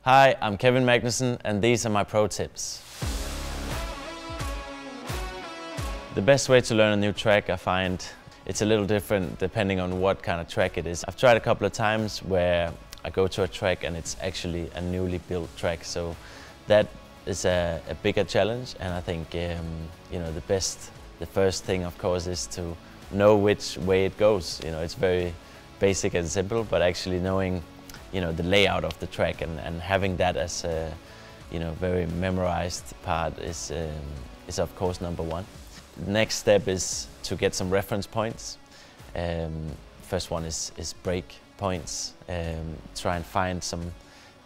Hi, I'm Kevin Magnussen and these are my pro tips. The best way to learn a new track, I find it's a little different depending on what kind of track it is. I've tried a couple of times where I go to a track and it's actually a newly built track, so that is a bigger challenge, and I think the first thing of course is to know which way it goes. It's very basic and simple, but actually knowing the layout of the track and having that as a very memorized part is of course number one. The next step is to get some reference points. First one is break points. Try and find some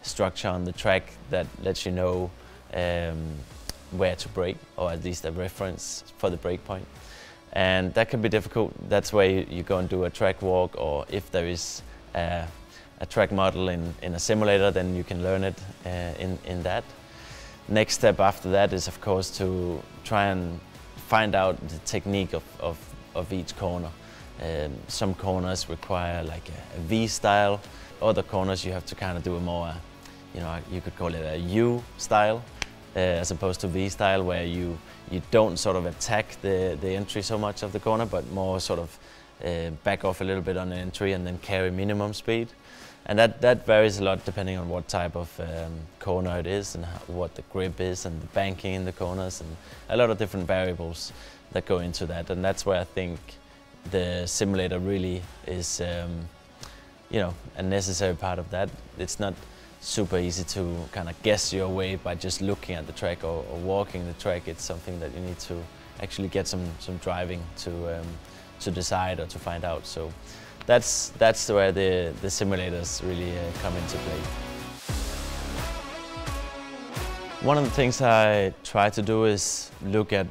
structure on the track that lets you know where to brake, or at least a reference for the brake point. And that can be difficult. That's where you go and do a track walk, or if there is a track model in a simulator, then you can learn it in that. Next step after that is of course to try and find out the technique of each corner. Some corners require like a V style. Other corners you have to kind of do a more, you could call it a U style, as opposed to V style, where you don't sort of attack the entry so much of the corner, but more sort of back off a little bit on the entry and then carry minimum speed. And that varies a lot depending on what type of corner it is and what the grip is and the banking in the corners, and a lot of different variables that go into that. And that's where I think the simulator really is a necessary part of that. It's not super easy to kind of guess your way by just looking at the track or walking the track. It's something that you need to actually get some driving to decide or to find out. So that's where the simulators really come into play. One of the things I try to do is look at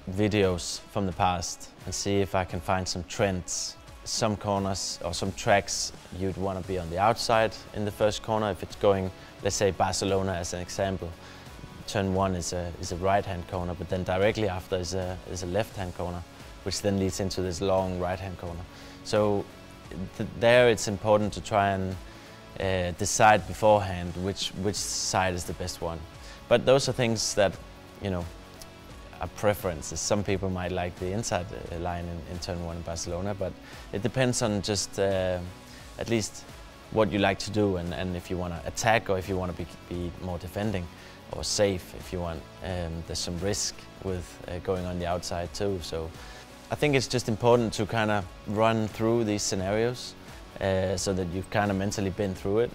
videos from the past and see if I can find some trends. Some corners or some tracks you'd want to be on the outside in the first corner. If it's going, let's say Barcelona as an example, turn one is a right-hand corner, but then directly after is a left-hand corner, which then leads into this long right-hand corner. So there it's important to try and decide beforehand which side is the best one. But those are things that are preferences. Some people might like the inside line in turn one in Barcelona, but it depends on just at least what you like to do, and if you want to attack or if you want to be more defending or safe if you want. There's some risk with going on the outside too. So I think it's just important to kind of run through these scenarios so that you've kind of mentally been through it.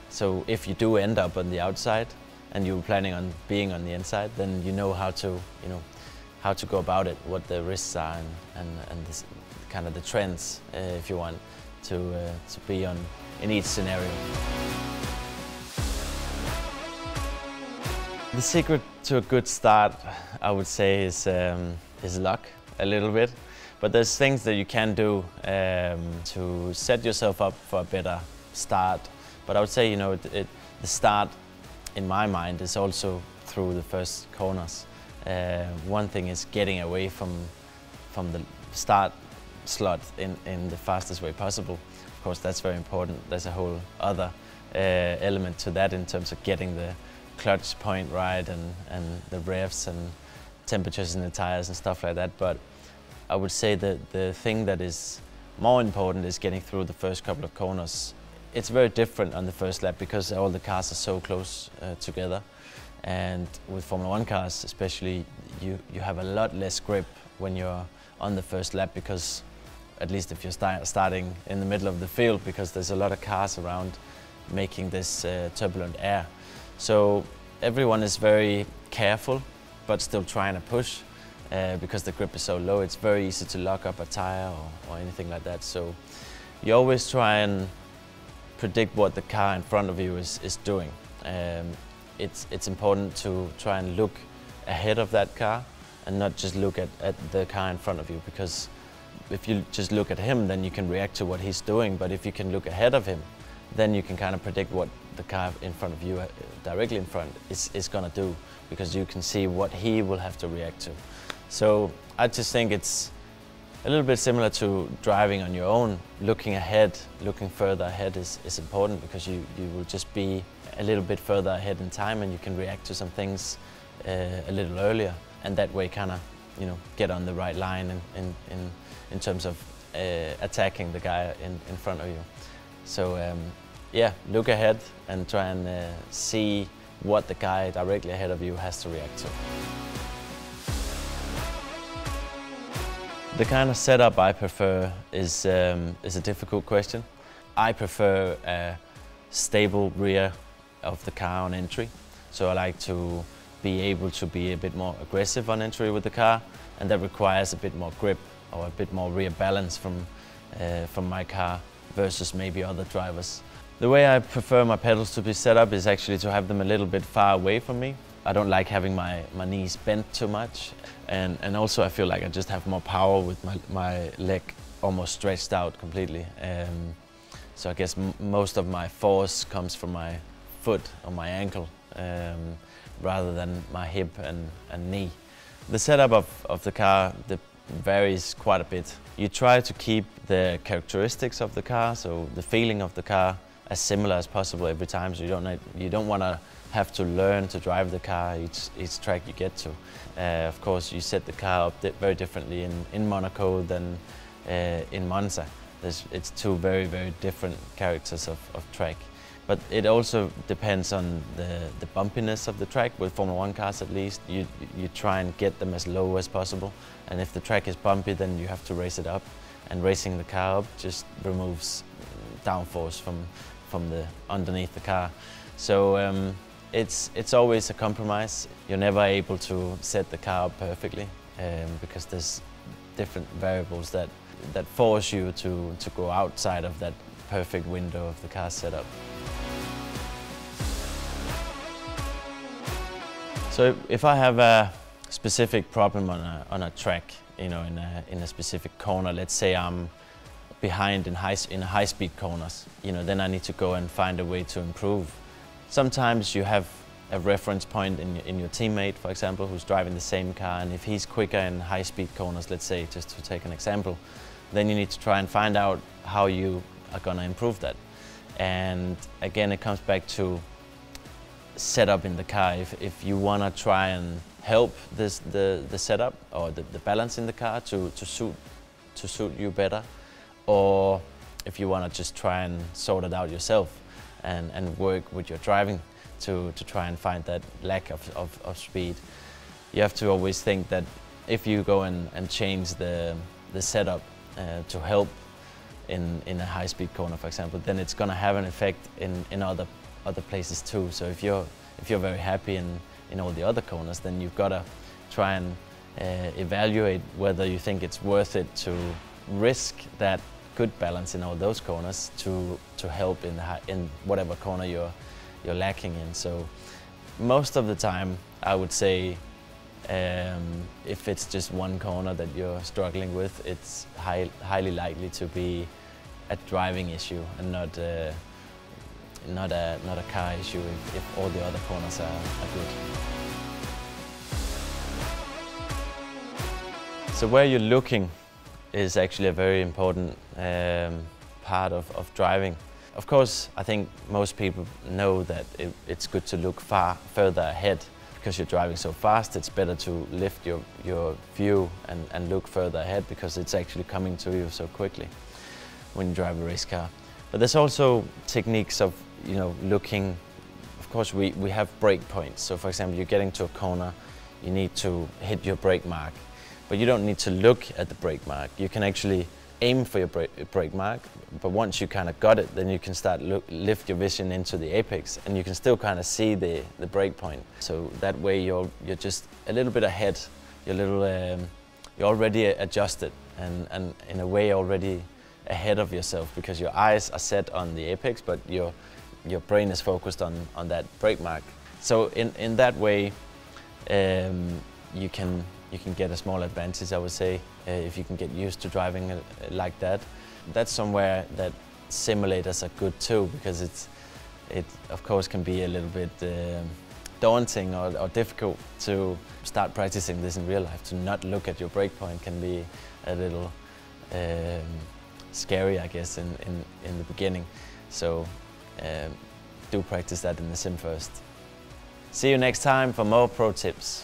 So if you do end up on the outside and you're planning on being on the inside, then you know how to go about it, what the risks are, and this, kind of the trends, if you want to be in each scenario. The secret to a good start, I would say, is luck a little bit. But there's things that you can do to set yourself up for a better start. But I would say, the start, in my mind, is also through the first corners. One thing is getting away from the start slot in the fastest way possible. Of course, that's very important. There's a whole other element to that in terms of getting the clutch point right and the revs and temperatures in the tires and stuff like that. But I would say that the thing that is more important is getting through the first couple of corners. It's very different on the first lap because all the cars are so close together. And with Formula 1 cars especially, you have a lot less grip when you're on the first lap, because at least if you're starting in the middle of the field, because there's a lot of cars around making this turbulent air. So everyone is very careful but still trying to push because the grip is so low. It's very easy to lock up a tire or anything like that. So you always try and predict what the car in front of you is doing. It's important to try and look ahead of that car and not just look at the car in front of you, because if you just look at him, then you can react to what he's doing. But if you can look ahead of him, then you can kind of predict what the car in front of you, directly in front, is going to do, because you can see what he will have to react to. So I just think it's a little bit similar to driving on your own. Looking ahead, looking further ahead is important, because you will just be a little bit further ahead in time, and you can react to some things a little earlier, and that way kind of, you know, get on the right line in terms of attacking the guy in front of you. So yeah, look ahead and try and see what the guy directly ahead of you has to react to. The kind of setup I prefer is a difficult question. I prefer a stable rear of the car on entry, so I like to be able to be a bit more aggressive on entry with the car, and that requires a bit more grip or a bit more rear balance from my car versus maybe other drivers. The way I prefer my pedals to be set up is actually to have them a little bit far away from me. I don't like having my knees bent too much, and also I feel like I just have more power with my leg almost stretched out completely. So I guess most of my force comes from my foot or my ankle rather than my hip and knee. The setup of the car varies quite a bit. You try to keep the characteristics of the car, so the feeling of the car, as similar as possible every time. So you don't want to have to learn to drive the car each track you get to. Of course, you set the car up very differently in Monaco than in Monza. It's two very, very different characters of track. But it also depends on the bumpiness of the track. With Formula 1 cars at least, you try and get them as low as possible. And if the track is bumpy, then you have to race it up. And racing the car up just removes downforce from the underneath the car. So it's always a compromise. You're never able to set the car up perfectly because there's different variables that force you to go outside of that perfect window of the car setup. So if I have a specific problem on a track, you know, in a specific corner, let's say I'm behind in high-speed corners, you know, then I need to go and find a way to improve. Sometimes you have a reference point in your teammate, for example, who's driving the same car, and if he's quicker in high-speed corners, let's say, just to take an example, then you need to try and find out how you are going to improve that. And again, it comes back to setup in the car. If you want to try and help the setup or the balance in the car to suit you better, or if you want to just try and sort it out yourself and work with your driving to try and find that lack of speed. You have to always think that if you go and change the setup to help in a high-speed corner, for example, then it's going to have an effect in other places too. So if you're very happy in all the other corners, then you've got to try and evaluate whether you think it's worth it to risk that good balance in all those corners to help in whatever corner you're lacking in. So most of the time, I would say, if it's just one corner that you're struggling with, it's highly likely to be a driving issue and not a car issue if all the other corners are good. So where you're looking is actually a very important part of driving. Of course, I think most people know that it's good to look further ahead. Because you're driving so fast, it's better to lift your view and look further ahead because it's actually coming to you so quickly when you drive a race car. But there's also techniques of, you know, looking. Of course, we have brake points. So for example, you're getting to a corner, you need to hit your brake mark. But you don't need to look at the brake mark. You can actually aim for your brake mark, but once you kind of got it, then you can start lift your vision into the apex, and you can still kind of see the brake point. So that way you're just a little bit ahead. You're already adjusted, and in a way already ahead of yourself because your eyes are set on the apex, but your brain is focused on that brake mark. So in that way, you can get a small advantage, I would say, if you can get used to driving like that. That's somewhere that simulators are good too, because it of course can be a little bit daunting or difficult to start practicing this in real life. To not look at your brake point can be a little scary, I guess, in the beginning. So do practice that in the sim first. See you next time for more pro tips.